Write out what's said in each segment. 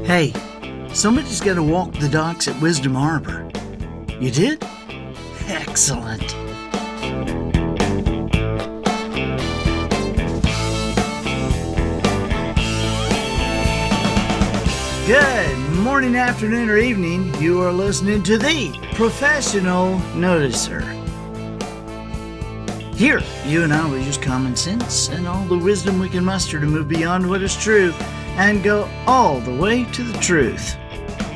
Hey, somebody's got to walk the docks at Wisdom Harbor. You did? Excellent. Good morning, afternoon, or evening. You are listening to the Professional Noticer. Here, you and I will use common sense and all the wisdom we can muster to move beyond what is true and go all the way to the truth.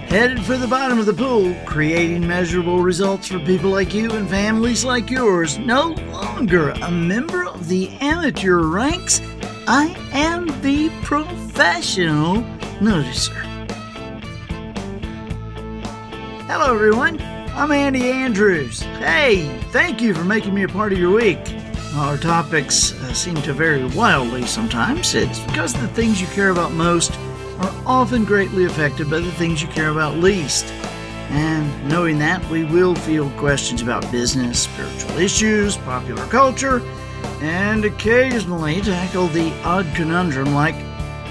Headed for the bottom of the pool, creating measurable results for people like you and families like yours. No longer a member of the amateur ranks, I am the Professional Noticer. Hello everyone, I'm Andy Andrews. Hey, thank you for making me a part of your week. Our topics seem to vary wildly sometimes. It's because the things you care about most are often greatly affected by the things you care about least. And knowing that, we will field questions about business, spiritual issues, popular culture, and occasionally tackle the odd conundrum like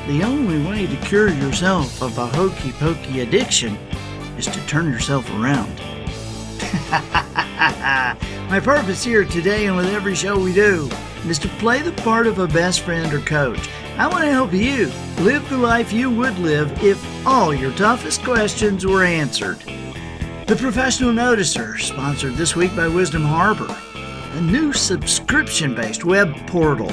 the only way to cure yourself of a hokey-pokey addiction is to turn yourself around. My purpose here today and with every show we do is to play the part of a best friend or coach. I want to help you live the life you would live if all your toughest questions were answered. The Professional Noticer, sponsored this week by Wisdom Harbor, a new subscription-based web portal.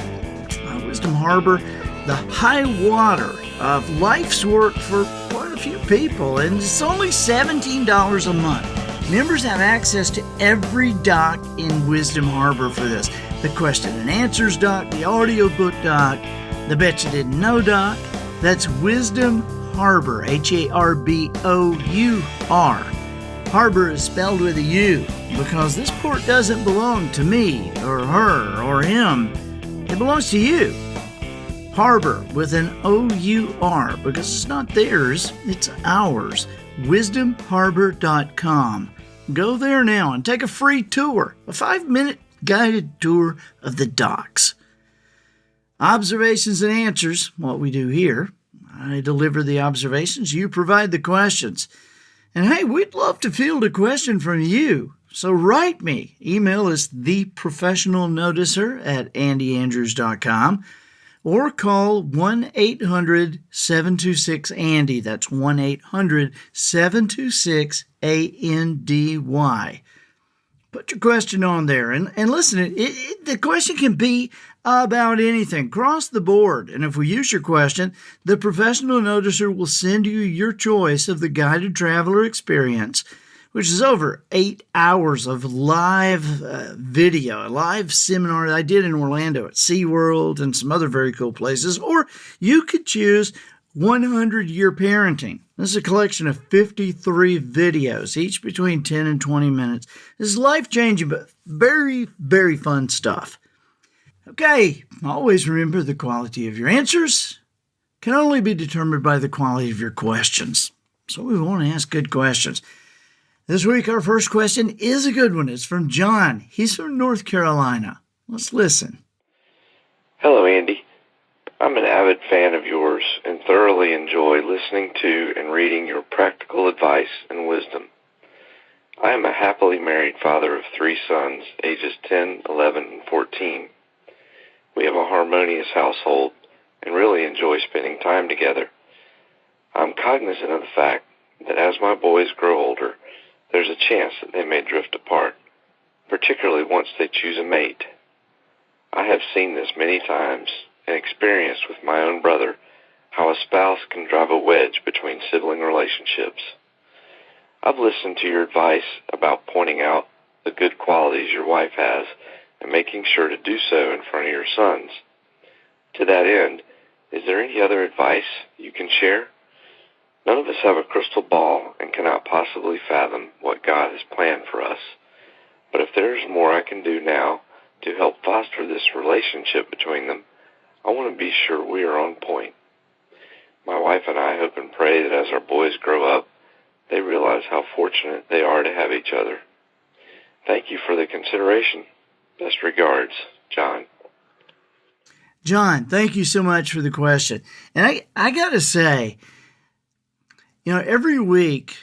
Wisdom Harbor, the high water of life's work for quite a few people, and it's only $17 a month. Members have access to every doc in Wisdom Harbor for this. The question and answers doc, the audiobook doc, the Bet You Didn't Know doc. That's Wisdom Harbor, H-A-R-B-O-U-R. Harbor is spelled with a U because this port doesn't belong to me or her or him. It belongs to you. Harbor with an O-U-R because it's not theirs, it's ours. WisdomHarbor.com. Go there now and take a free tour, a 5-minute guided tour of the docks. Observations and answers, what we do here. I deliver the observations, you provide the questions. And hey, we'd love to field a question from you. So write me. Email is theprofessionalnoticer@andyandrews.com or call 1-800-726-ANDY. That's 1-800-726-ANDY. Put your question on there and listen, the question can be about anything, across the board. And if we use your question, the Professional Noticer will send you your choice of the guided traveler experience, which is over 8 hours of live video, a live seminar that I did in Orlando at SeaWorld and some other very cool places. Or you could choose 100-Year Parenting. This is a collection of 53 videos, each between 10 and 20 minutes. This is life-changing, but very, very fun stuff. Okay, always remember the quality of your answers can only be determined by the quality of your questions. So we want to ask good questions. This week, our first question is a good one. It's from John. He's from North Carolina. Let's listen. Hello, Andy. I'm an avid fan of yours and thoroughly enjoy listening to and reading your practical advice and wisdom. I am a happily married father of 3 sons, ages 10, 11, and 14. We have a harmonious household and really enjoy spending time together. I'm cognizant of the fact that as my boys grow older, there's a chance that they may drift apart, particularly once they choose a mate. I have seen this many times and experienced with my own brother how a spouse can drive a wedge between sibling relationships. I've listened to your advice about pointing out the good qualities your wife has and making sure to do so in front of your sons. To that end, is there any other advice you can share? None of us have a crystal ball and cannot possibly fathom what God has planned for us. But if there is more I can do now to help foster this relationship between them, I want to be sure we are on point. My wife and I hope and pray that as our boys grow up, they realize how fortunate they are to have each other. Thank you for the consideration. Best regards, John. John, thank you so much for the question. And I got to say, Every week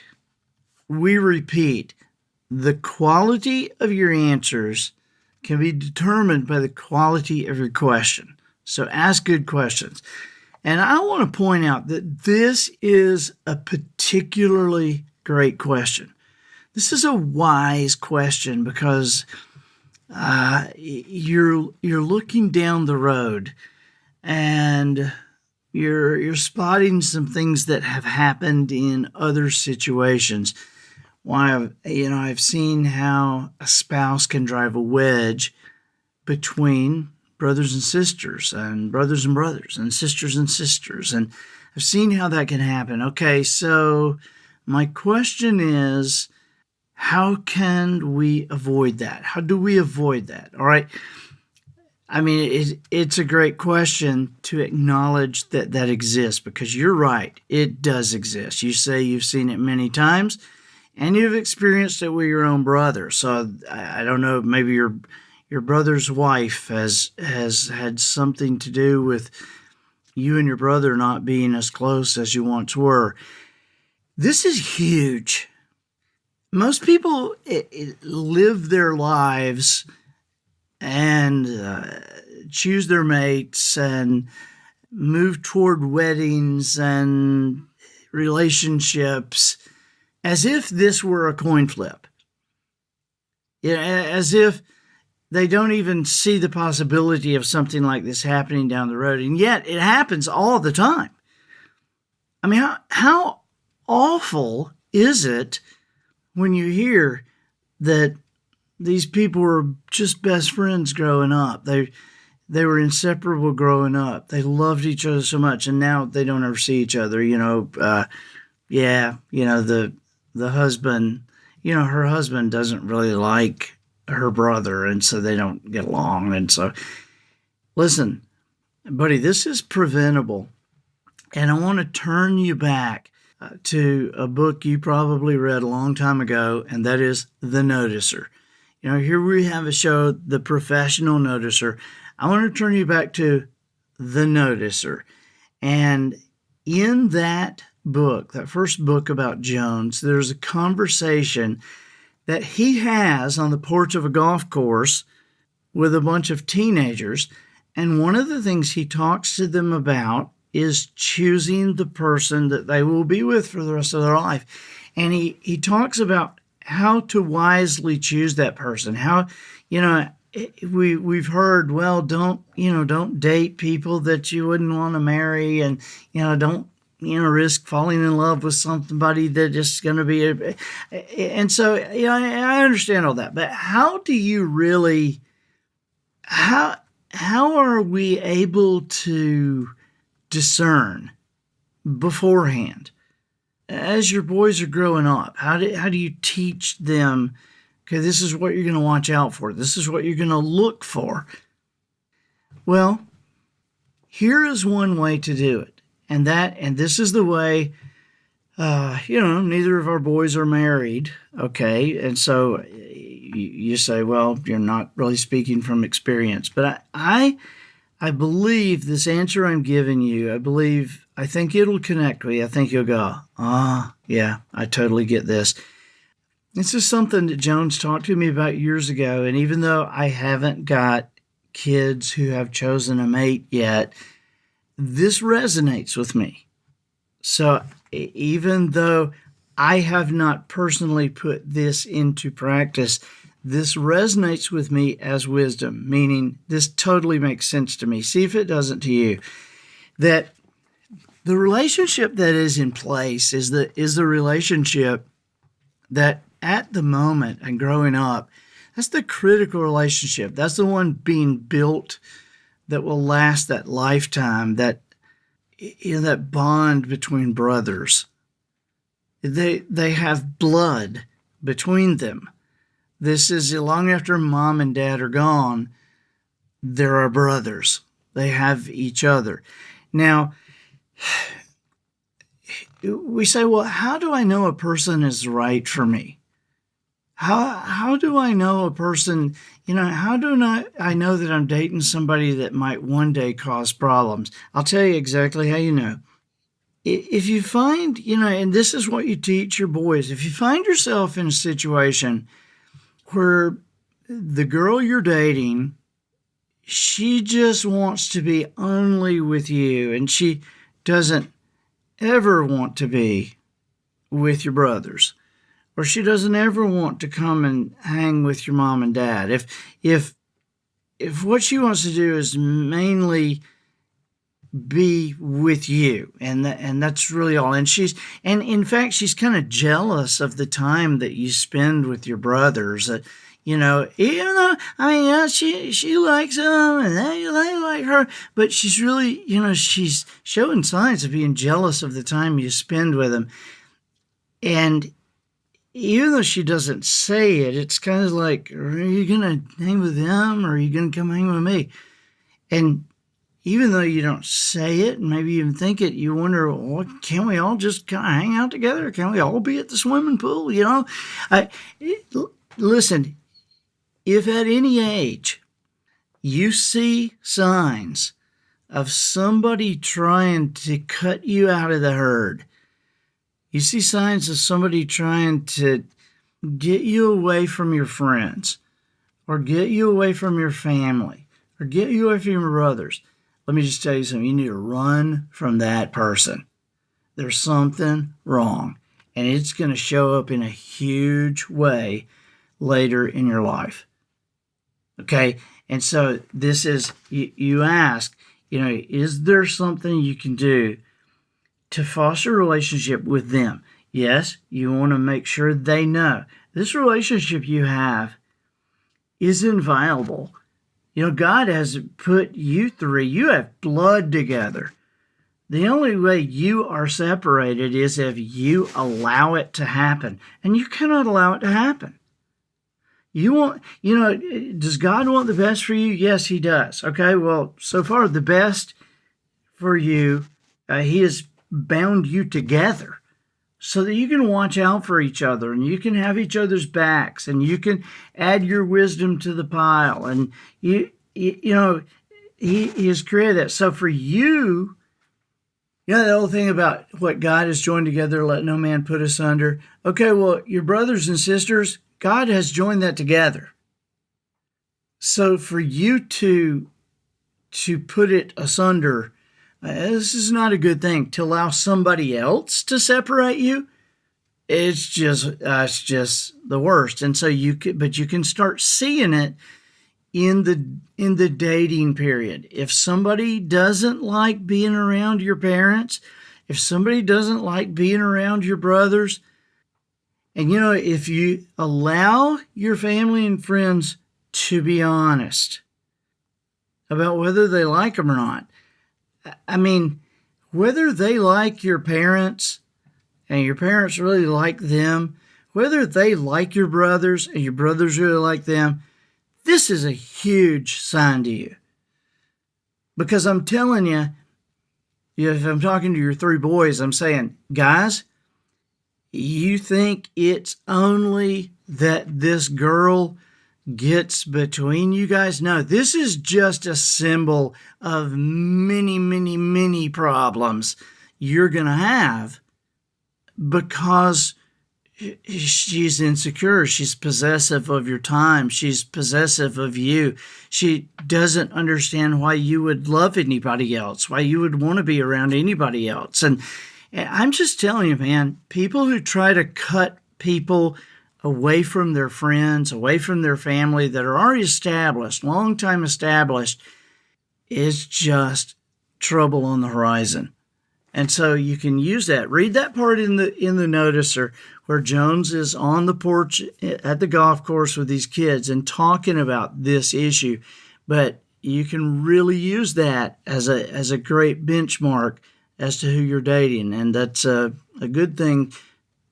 we repeat the quality of your answers can be determined by the quality of your question. So ask good questions. And I want to point out that this is a particularly great question. This is a wise question because you're looking down the road and you're spotting some things that have happened in other situations. Why, I've seen how a spouse can drive a wedge between brothers and sisters, and brothers and brothers, and sisters, and I've seen how that can happen. Okay, so my question is, how can we avoid that? How do we avoid that? All right. I mean, it's a great question to acknowledge that exists, because you're right. It does exist. You say you've seen it many times and you've experienced it with your own brother. So I don't know, maybe your brother's wife has had something to do with you and your brother not being as close as you once were. This is huge. Most people live their lives and choose their mates and move toward weddings and relationships as if this were a coin flip. As if they don't even see the possibility of something like this happening down the road. And yet it happens all the time. I mean, how awful is it when you hear that these people were just best friends growing up? They were inseparable growing up. They loved each other so much, and now they don't ever see each other. The husband, her husband doesn't really like her brother, and so they don't get along. And so, listen, buddy, this is preventable. And I want to turn you back to a book you probably read a long time ago, and that is The Noticer. Here we have a show, The Professional Noticer. I want to turn you back to The Noticer. And in that book, that first book about Jones, there's a conversation that he has on the porch of a golf course with a bunch of teenagers. And one of the things he talks to them about is choosing the person that they will be with for the rest of their life. And he talks about how to wisely choose that person. How, we've heard, well, don't date people that you wouldn't want to marry, and, don't, risk falling in love with somebody that is going to be and so, I understand all that, but how do you really, how are we able to discern beforehand as your boys are growing up? How do you teach them, okay, this is what you're going to watch out for, this is what you're going to look for? Well, here is one way to do it, and this is the way. Neither of our boys are married, okay, and so you say, well, you're not really speaking from experience, but I believe this answer I'm giving you, I think it'll connect with you. I think you'll go, yeah, I totally get this. This is something that Jones talked to me about years ago, and even though I haven't got kids who have chosen a mate yet, this resonates with me. So even though I have not personally put this into practice, this resonates with me as wisdom, meaning this totally makes sense to me. See if it doesn't to you. That the relationship that is in place is the relationship that at the moment and growing up, that's the critical relationship. That's the one being built that will last that lifetime, that bond between brothers. They have blood between them. This is long after mom and dad are gone, there are brothers. They have each other. Now, we say, well, how do I know a person is right for me? How do I know a person, how do I know that I'm dating somebody that might one day cause problems? I'll tell you exactly how you know. if you find, and this is what you teach your boys, if you find yourself in a situation where the girl you're dating, she just wants to be only with you and she doesn't ever want to be with your brothers, or she doesn't ever want to come and hang with your mom and dad. If what she wants to do is mainly be with you, and that's really all, and in fact she's kind of jealous of the time that you spend with your brothers. Even though, she likes them and they like her, but she's really, she's showing signs of being jealous of the time you spend with them. And even though she doesn't say it, it's kind of like, are you going to hang with them or are you going to come hang with me? And even though you don't say it and maybe even think it, you wonder, well, can't we all just kind of hang out together? Can we all be at the swimming pool? Listen, if at any age you see signs of somebody trying to cut you out of the herd, you see signs of somebody trying to get you away from your friends or get you away from your family or get you away from your brothers, let me just tell you something. You need to run from that person. There's something wrong, and it's going to show up in a huge way later in your life. Okay? And so this is, you ask, is there something you can do to foster a relationship with them? Yes, you want to make sure they know this relationship you have is inviolable. God has put you three, you have blood together. The only way you are separated is if you allow it to happen. And you cannot allow it to happen. Does God want the best for you? Yes, he does. Okay, well, so far the best for you, he has bound you together so that you can watch out for each other and you can have each other's backs and you can add your wisdom to the pile. And he has created that. So for you, the whole thing about what God has joined together, let no man put asunder. Okay, well, your brothers and sisters, God has joined that together. So for you to put it asunder, this is not a good thing. To allow somebody else to separate you, it's just the worst. And so you can start seeing it in the dating period. If somebody doesn't like being around your parents, if somebody doesn't like being around your brothers, and if you allow your family and friends to be honest about whether they like them or not, whether they like your parents and your parents really like them, whether they like your brothers and your brothers really like them, this is a huge sign to you. Because I'm telling you, if I'm talking to your three boys, I'm saying, guys, you think it's only that this girl gets between you guys? No, this is just a symbol of many, many, many problems you're going to have because she's insecure. She's possessive of your time. She's possessive of you. She doesn't understand why you would love anybody else, why you would want to be around anybody else. And I'm just telling you, man, people who try to cut people away from their friends, away from their family that are already established, long time established, is just trouble on the horizon. And so you can use that. Read that part in the noticer where Jones is on the porch at the golf course with these kids and talking about this issue. But you can really use that as a great benchmark as to who you're dating. And that's a good thing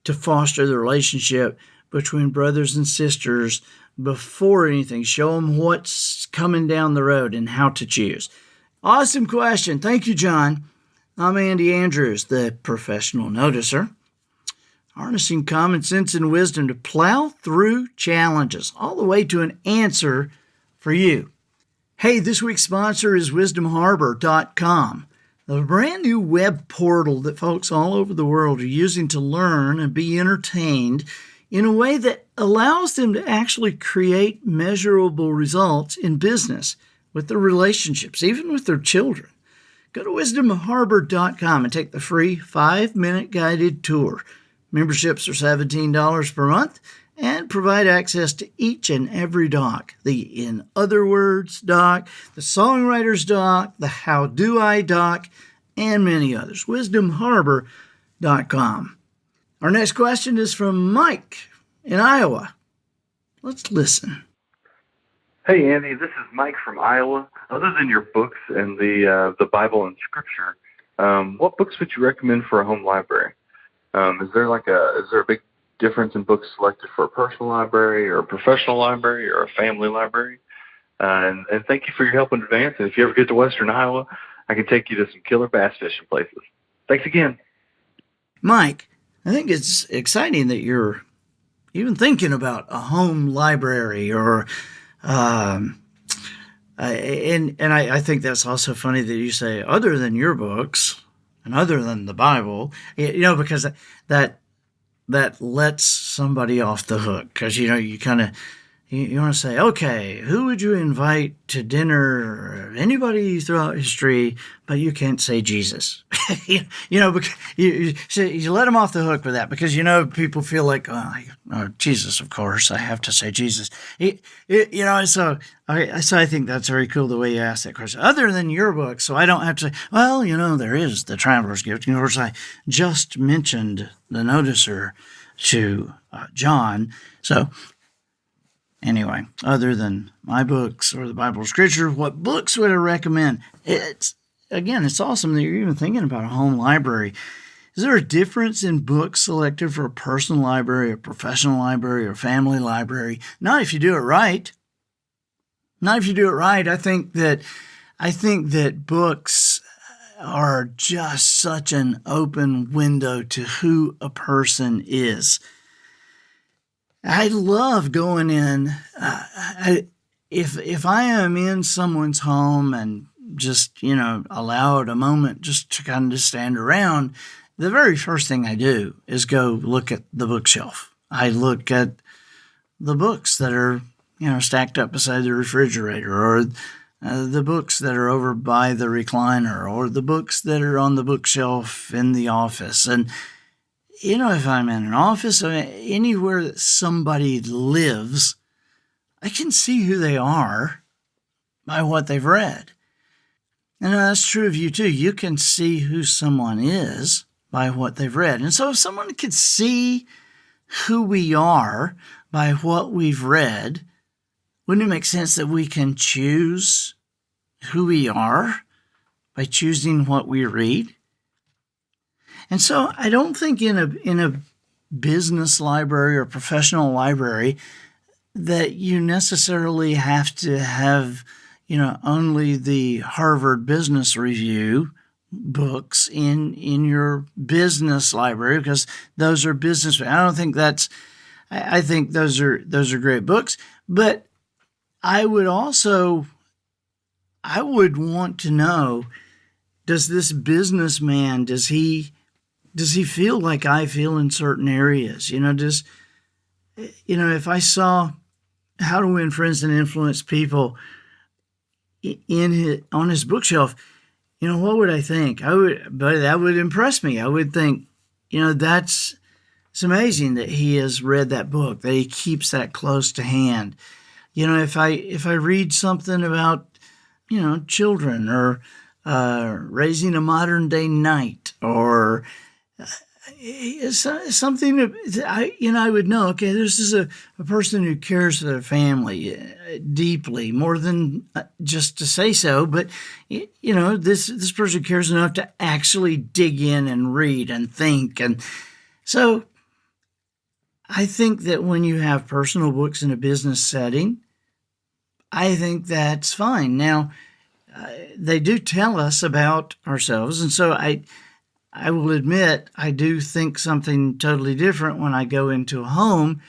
to foster the relationship between brothers and sisters before anything. Show them what's coming down the road and how to choose. Awesome question. Thank you, John. I'm Andy Andrews, the professional noticer, harnessing common sense and wisdom to plow through challenges, all the way to an answer for you. Hey, this week's sponsor is wisdomharbor.com. The brand new web portal that folks all over the world are using to learn and be entertained in a way that allows them to actually create measurable results in business with their relationships, even with their children. Go to wisdomharbor.com and take the free 5-minute guided tour. Memberships are $17 per month and provide access to each and every doc. The In Other Words doc, the Songwriter's doc, the How Do I doc, and many others. wisdomharbor.com. Our next question is from Mike in Iowa. Let's listen. Hey, Andy, this is Mike from Iowa. Other than your books and the Bible and Scripture, what books would you recommend for a home library? Is there a big difference in books selected for a personal library or a professional library or a family library? And thank you for your help in advance. And if you ever get to Western Iowa, I can take you to some killer bass fishing places. Thanks again. Mike, I think it's exciting that you're even thinking about a home library or I think that's also funny that you say other than your books and other than the Bible, because that lets somebody off the hook. Because you kind of you want to say, okay, who would you invite to dinner? Anybody throughout history, but you can't say Jesus. Because you let them off the hook with that because people feel like, Jesus, of course, I have to say Jesus. So I think that's very cool the way you ask that question. Other than your book, so I don't have to say, well, there is the Traveler's Gift. Of course, I just mentioned the noticer to John, so. Anyway, other than my books or the Bible or Scripture, what books would I recommend? It's awesome that you're even thinking about a home library. Is there a difference in books selected for a personal library, a professional library, or family library? Not if you do it right. I think that books are just such an open window to who a person is. I love going in. If I am in someone's home and just allowed a moment just to kind of stand around, the very first thing I do is go look at the bookshelf. I look at the books that are stacked up beside the refrigerator, or the books that are over by the recliner, or the books that are on the bookshelf in the office. And if I'm in an office or anywhere that somebody lives, I can see who they are by what they've read. And that's true of you too. You can see who someone is by what they've read. And so if someone could see who we are by what we've read, wouldn't it make sense that we can choose who we are by choosing what we read? And so I don't think in a business library or professional library that you necessarily have to have, only the Harvard Business Review books in your business library, because those are business. I don't think I think those are great books, but I would want to know, does this businessman, does he feel like I feel in certain areas? If I saw How to Win Friends and Influence People on his bookshelf, what would I think? But that would impress me. I would think, it's amazing that he has read that book, that he keeps that close to hand. If I read something about, children or raising a modern day knight, or something I would know, okay, this is a person who cares for their family deeply, more than just to say so, but this person cares enough to actually dig in and read and think. And so I think that when you have personal books in a business setting, I think that's fine. Now, they do tell us about ourselves, and so I will admit, I do think something totally different when I go into a home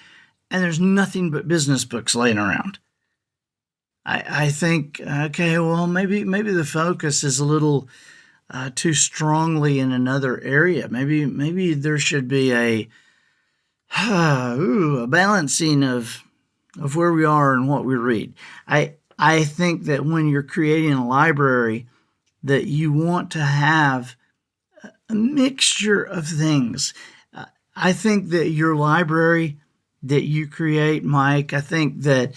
and there's nothing but business books laying around. I think, okay, well, maybe the focus is a little too strongly in another area. Maybe there should be a a balancing of where we are and what we read. I think that when you're creating a library, that you want to have a mixture of things. I think that your library that you create, Mike, I think that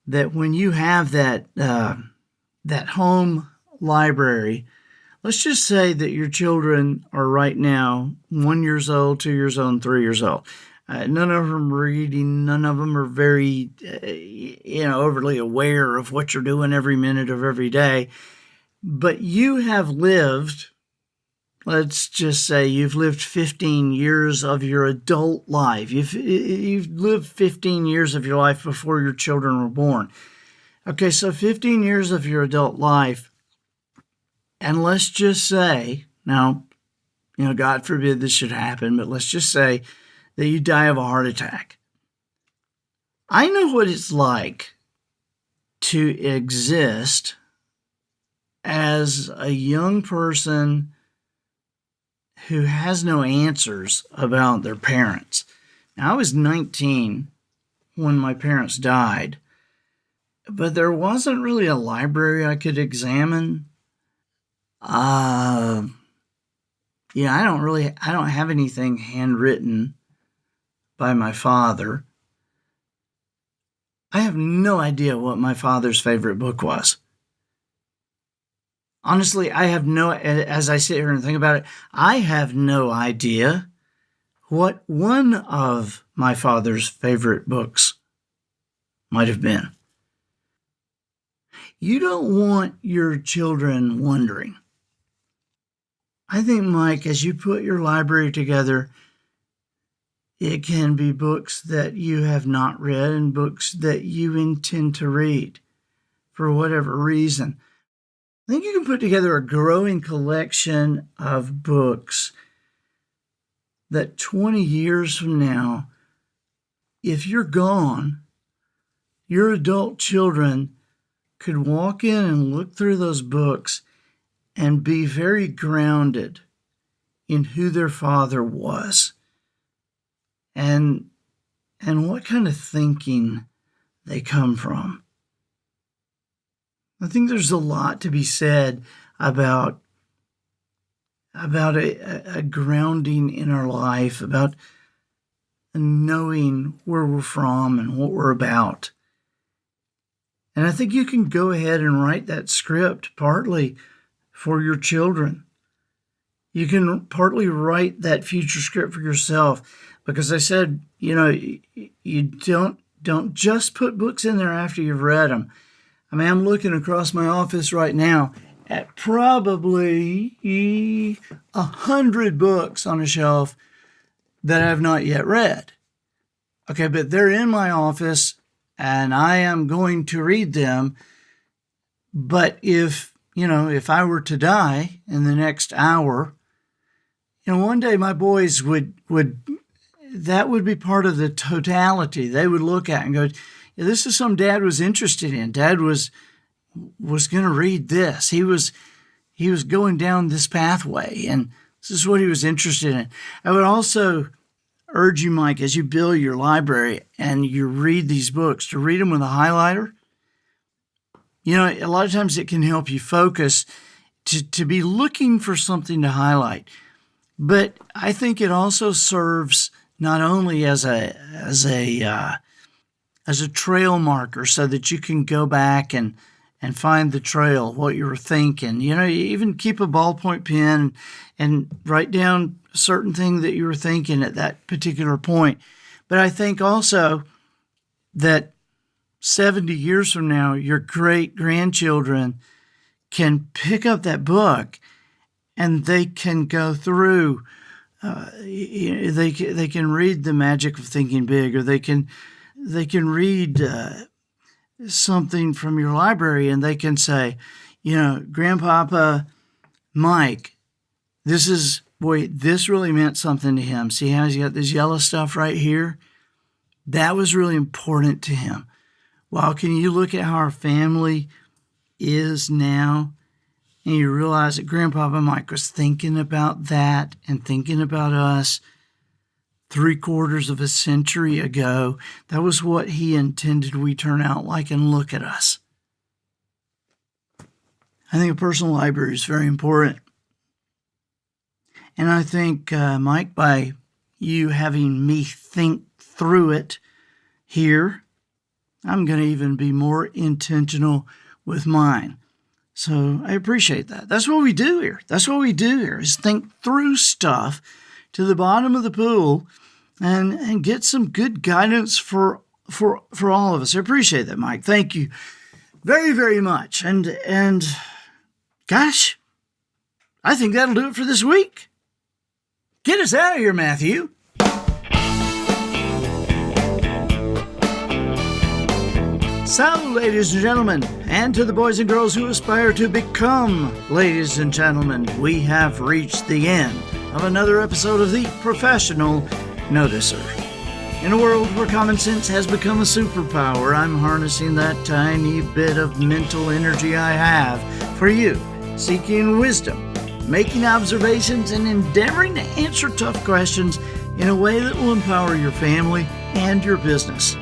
when you have that home library, let's just say that your children are right now 1 years old, 2 years old, and 3 years old. None of them are reading. None of them are very, overly aware of what you're doing every minute of every day. But you have lived, let's just say you've lived 15 years of your adult life. You've lived 15 years of your life before your children were born. Okay, so 15 years of your adult life, and let's just say, now, God forbid this should happen, but let's just say that you die of a heart attack. I know what it's like to exist as a young person who has no answers about their parents. Now, I was 19 when my parents died, but there wasn't really a library I could examine. I don't have anything handwritten by my father. I have no idea what my father's favorite book was. Honestly, as I sit here and think about it, I have no idea what one of my father's favorite books might have been. You don't want your children wondering. I think, Mike, as you put your library together, it can be books that you have not read and books that you intend to read for whatever reason. I think you can put together a growing collection of books that 20 years from now, if you're gone, your adult children could walk in and look through those books and be very grounded in who their father was and what kind of thinking they come from. I think there's a lot to be said about a grounding in our life, about knowing where we're from and what we're about. And I think you can go ahead and write that script partly for your children. You can partly write that future script for yourself, because I said, you don't just put books in there after you've read them. I mean, I'm looking across my office right now at probably 100 books on a shelf that I have not yet read. Okay, but they're in my office and I am going to read them. But if I were to die in the next hour, one day my boys would that would be part of the totality. They would look at and go, this is something Dad was interested in. Dad was going to read this. He was going down this pathway, and this is what he was interested in. I would also urge you, Mike, as you build your library and you read these books, to read them with a highlighter. A lot of times it can help you focus to be looking for something to highlight. But I think it also serves not only as a trail marker, so that you can go back and find the trail, what you were thinking. You even keep a ballpoint pen and write down a certain thing that you were thinking at that particular point. But I think also that 70 years from now, your great-grandchildren can pick up that book and they can go through, they can read The Magic of Thinking Big, or they can read something from your library and they can say, Grandpapa Mike, this really meant something to him. See how he's got this yellow stuff right here? That was really important to him. Well, can you look at how our family is now? and you realize that Grandpapa Mike was thinking about that and thinking about us 3/4 of a century ago. That was what he intended we turn out like, and look at us. I think a personal library is very important. And I think, Mike, by you having me think through it here, I'm going to even be more intentional with mine. So I appreciate that. That's what we do here. That's what we do here, is think through stuff to the bottom of the pool and get some good guidance for all of us. I appreciate that, Mike. Thank you very, very much. And gosh, I think that'll do it for this week. Get us out of here, Matthew. So, ladies and gentlemen, and to the boys and girls who aspire to become ladies and gentlemen, we have reached the end of another episode of The Professional Noticer. In a world where common sense has become a superpower, I'm harnessing that tiny bit of mental energy I have for you, seeking wisdom, making observations, and endeavoring to answer tough questions in a way that will empower your family and your business.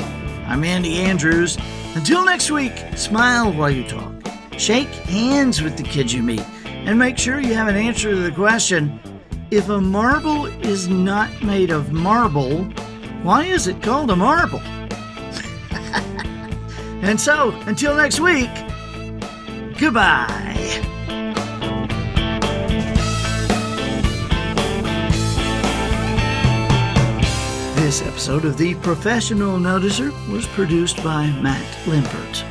I'm Andy Andrews. Until next week, smile while you talk, shake hands with the kids you meet, and make sure you have an answer to the question, if a marble is not made of marble, why is it called a marble? And so, until next week, goodbye. This episode of The Professional Noticer was produced by Matt Limpert.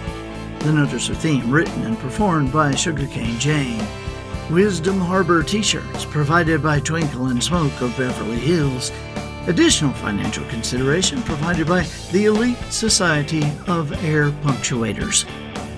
The Noticer theme written and performed by Sugarcane Jane. Wisdom Harbor t-shirts provided by Twinkle and Smoke of Beverly Hills. Additional financial consideration provided by the Elite Society of Air Punctuators.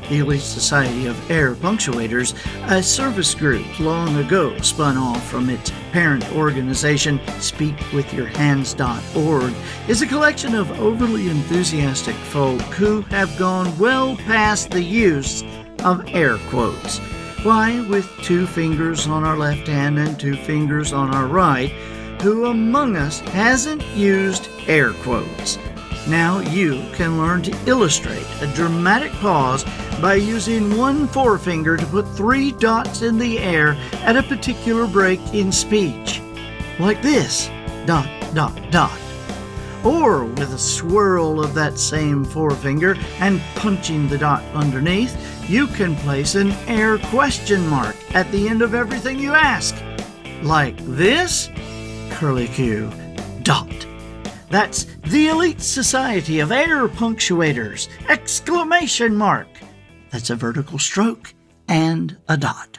The Elite Society of Air Punctuators, a service group long ago spun off from its parent organization, SpeakWithYourHands.org, is a collection of overly enthusiastic folk who have gone well past the use of air quotes. Why, with 2 fingers on our left hand and 2 fingers on our right, who among us hasn't used air quotes? Now you can learn to illustrate a dramatic pause by using 1 forefinger to put 3 dots in the air at a particular break in speech. Like this, ... Or with a swirl of that same forefinger and punching the dot underneath, you can place an air question mark at the end of everything you ask. Like this, ... That's the Elite Society of Air Punctuators! ! That's a vertical stroke and a dot.